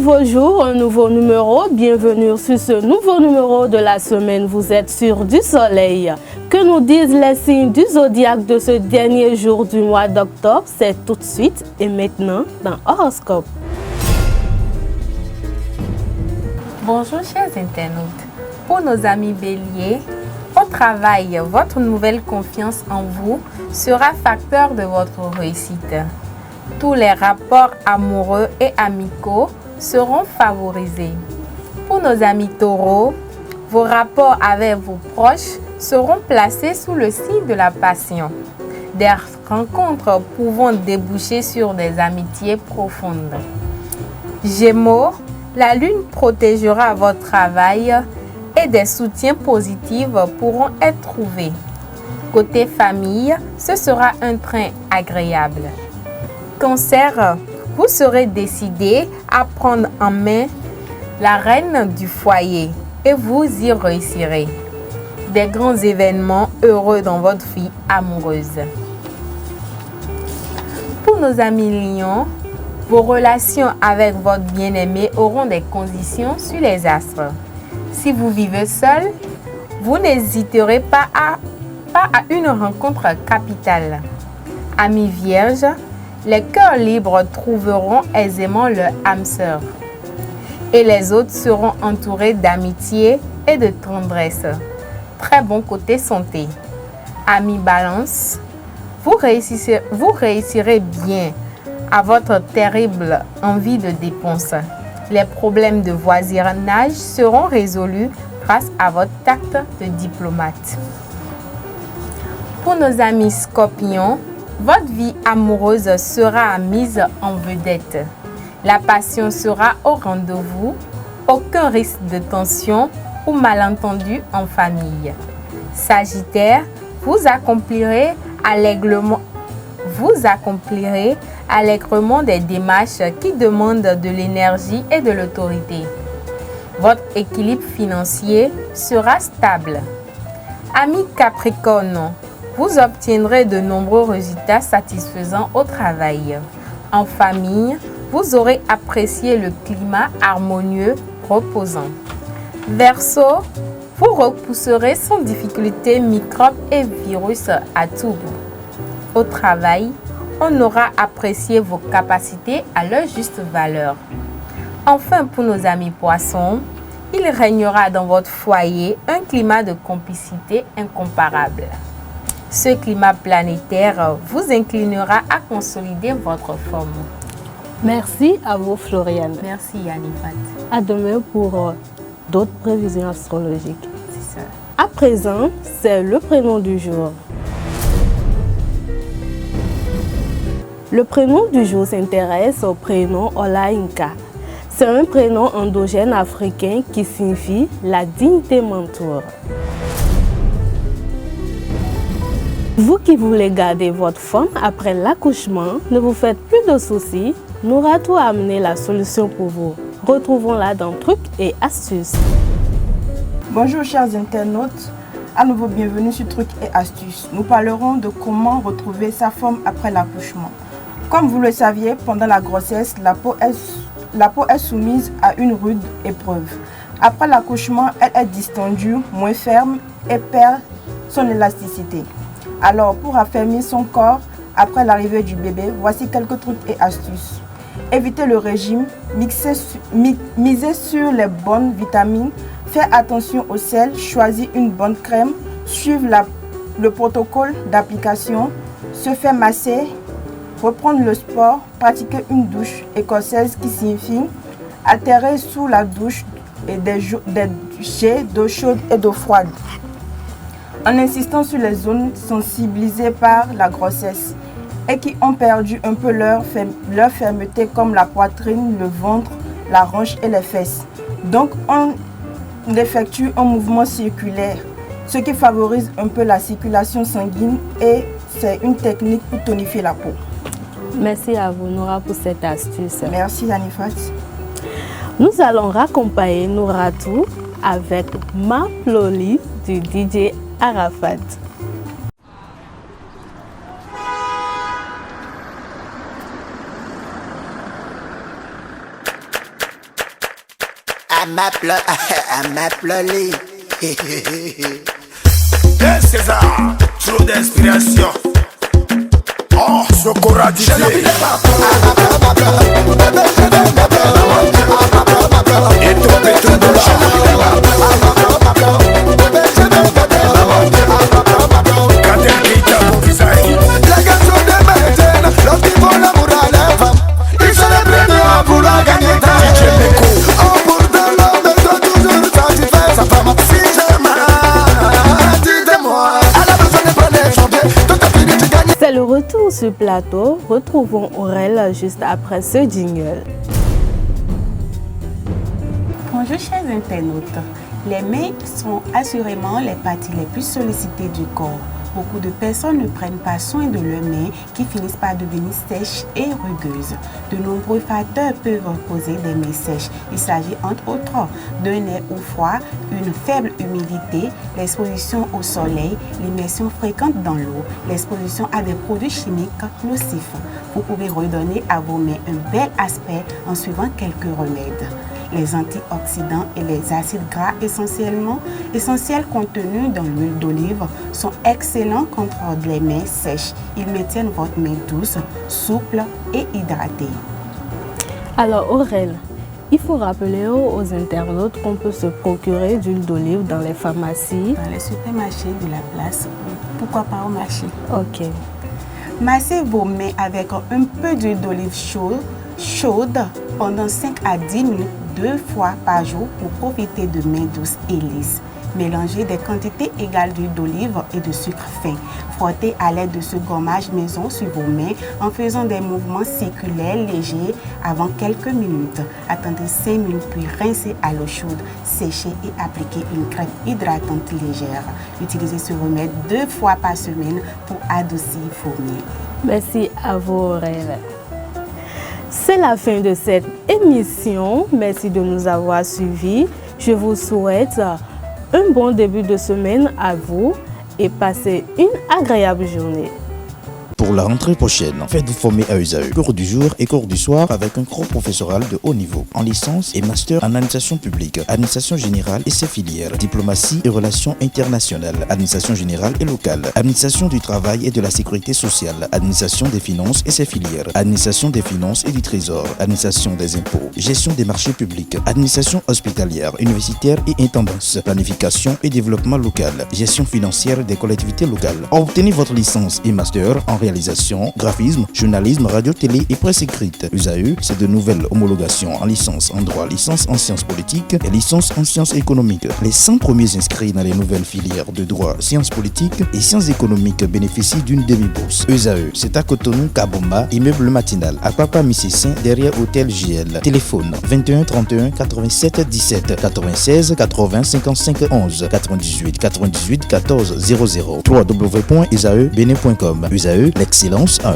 nouveau jour, un nouveau numéro. Bienvenue sur ce nouveau numéro de la semaine. Vous êtes sur du soleil. Que nous disent les signes du zodiaque de ce dernier jour du mois d'octobre? C'est tout de suite et maintenant dans Horoscope. Bonjour chers internautes. Pour nos amis béliers, au travail, votre nouvelle confiance en vous sera facteur de votre réussite. Tous les rapports amoureux et amicaux seront favorisés. Pour nos amis taureaux, vos rapports avec vos proches seront placés sous le signe de la passion. Des rencontres pouvant déboucher sur des amitiés profondes. Gémeaux, la lune protégera votre travail et des soutiens positifs pourront être trouvés. Côté famille, ce sera un train agréable. Cancer, vous serez décidé à prendre en main la reine du foyer et vous y réussirez. Des grands événements heureux dans votre vie amoureuse. Pour nos amis lions, vos relations avec votre bien-aimé auront des conditions sur les astres. Si vous vivez seul, vous n'hésiterez pas à une rencontre capitale. Amis vierges, les cœurs libres trouveront aisément leur âme sœur. Et les autres seront entourés d'amitié et de tendresse. Très bon côté santé. Amis balance, vous réussirez bien à votre terrible envie de dépense. Les problèmes de voisinage seront résolus grâce à votre tact de diplomate. Pour nos amis scorpions, votre vie amoureuse sera mise en vedette. La passion sera au rendez-vous, aucun risque de tension ou malentendu en famille. Sagittaire, vous accomplirez allègrement des démarches qui demandent de l'énergie et de l'autorité. Votre équilibre financier sera stable. Amis Capricorne, vous obtiendrez de nombreux résultats satisfaisants au travail. En famille, vous aurez apprécié le climat harmonieux, reposant. Verseau, vous repousserez sans difficulté microbes et virus à tout bout. Au travail, on aura apprécié vos capacités à leur juste valeur. Enfin, pour nos amis poissons, il régnera dans votre foyer un climat de complicité incomparable. Ce climat planétaire vous inclinera à consolider votre forme. Merci à vous, Floriane. Merci, Yanifat. À demain pour d'autres prévisions astrologiques. C'est ça. À présent, c'est le prénom du jour. Le prénom du jour s'intéresse au prénom Olainka. C'est un prénom endogène africain qui signifie la dignité m'entoure. Vous qui voulez garder votre forme après l'accouchement, ne vous faites plus de soucis. Nouratou a amené la solution pour vous. Retrouvons-la dans Trucs et Astuces. Bonjour chers internautes, à nouveau bienvenue sur Trucs et Astuces. Nous parlerons de comment retrouver sa forme après l'accouchement. Comme vous le saviez, pendant la grossesse, la peau est soumise à une rude épreuve. Après l'accouchement, elle est distendue, moins ferme et perd son élasticité. Alors, pour affermir son corps après l'arrivée du bébé, voici quelques trucs et astuces. Évitez le régime, misez sur les bonnes vitamines, faites attention au sel, choisissez une bonne crème, suivez le protocole d'application, se faire masser, reprendre le sport, pratiquer une douche écossaise qui signifie atterrir sous la douche et des jets d'eau chaude et d'eau froide. En insistant sur les zones sensibilisées par la grossesse et qui ont perdu un peu leur fermeté comme la poitrine, le ventre, la hanche et les fesses. Donc on effectue un mouvement circulaire, ce qui favorise un peu la circulation sanguine et c'est une technique pour tonifier la peau. Merci à vous, Nora, pour cette astuce. Merci, Yanifat. Nous allons raccompagner Nouratou avec Ma Ploli du DJ Arafat. Loli. Hey César, trop d'inspiration. Oh, Sokora DJ. Et ton pétou de quand elle quitte mon visage. La canzone de Medina, los tipos enamoran a la femme. Ils se les prennent à vouloir gagner ta vie. Oh, pourtant l'homme doit toujours satisfaire sa femme. Si jamais, dites-moi, elle a besoin de prendre les chantiers. Tout a fini de gagner. C'est le retour sur plateau. Retrouvons Aurel juste après ce jingle. Bonjour chers internautes. Les mains sont assurément les parties les plus sollicitées du corps. Beaucoup de personnes ne prennent pas soin de leurs mains qui finissent par devenir sèches et rugueuses. De nombreux facteurs peuvent causer des mains sèches. Il s'agit entre autres d'un air ou froid, une faible humidité, l'exposition au soleil, l'immersion fréquente dans l'eau, l'exposition à des produits chimiques nocifs. Vous pouvez redonner à vos mains un bel aspect en suivant quelques remèdes. Les antioxydants et les acides gras essentiels contenus dans l'huile d'olive sont excellents contre les mains sèches. Ils maintiennent votre main douce, souple et hydratée. Alors Aurel, il faut rappeler aux internautes qu'on peut se procurer d'huile d'olive dans les pharmacies. Dans les supermarchés de la place, pourquoi pas au marché. Ok. Massez vos mains avec un peu d'huile d'olive chaude pendant 5 à 10 minutes 2 fois par jour pour profiter de mains douces et lisses. Mélangez des quantités égales d'huile d'olive et de sucre fin. Frottez à l'aide de ce gommage maison sur vos mains en faisant des mouvements circulaires légers avant quelques minutes. Attendez 5 minutes puis rincez à l'eau chaude, séchez et appliquez une crème hydratante légère. Utilisez ce remède 2 fois par semaine pour adoucir vos mains. Merci à vous Aurel. C'est la fin de cette émission. Merci de nous avoir suivis. Je vous souhaite un bon début de semaine à vous et passez une agréable journée. Pour la rentrée prochaine, faites-vous former à USAE. Cours du jour et cours du soir avec un cours professoral de haut niveau, en licence et master en administration publique, administration générale et ses filières, diplomatie et relations internationales, administration générale et locale, administration du travail et de la sécurité sociale, administration des finances et ses filières, administration des finances et du trésor, administration des impôts, gestion des marchés publics, administration hospitalière, universitaire et intendance, planification et développement local, gestion financière des collectivités locales. Obtenez votre licence et master en réalisation, graphisme, journalisme, radio, télé et presse écrite. USAE, c'est de nouvelles homologations en licence en droit, licence en sciences politiques et licence en sciences économiques. Les 100 premiers inscrits dans les nouvelles filières de droit, sciences politiques et sciences économiques bénéficient d'une demi-bourse. USAE, c'est à Cotonou, Kabomba, immeuble matinal, à Papa Mississin, derrière Hôtel JL. Téléphone 21 31 87 17 96 80 55 11 98 98 14 00 www.usaebenin.com. USAE, l'excellence 1.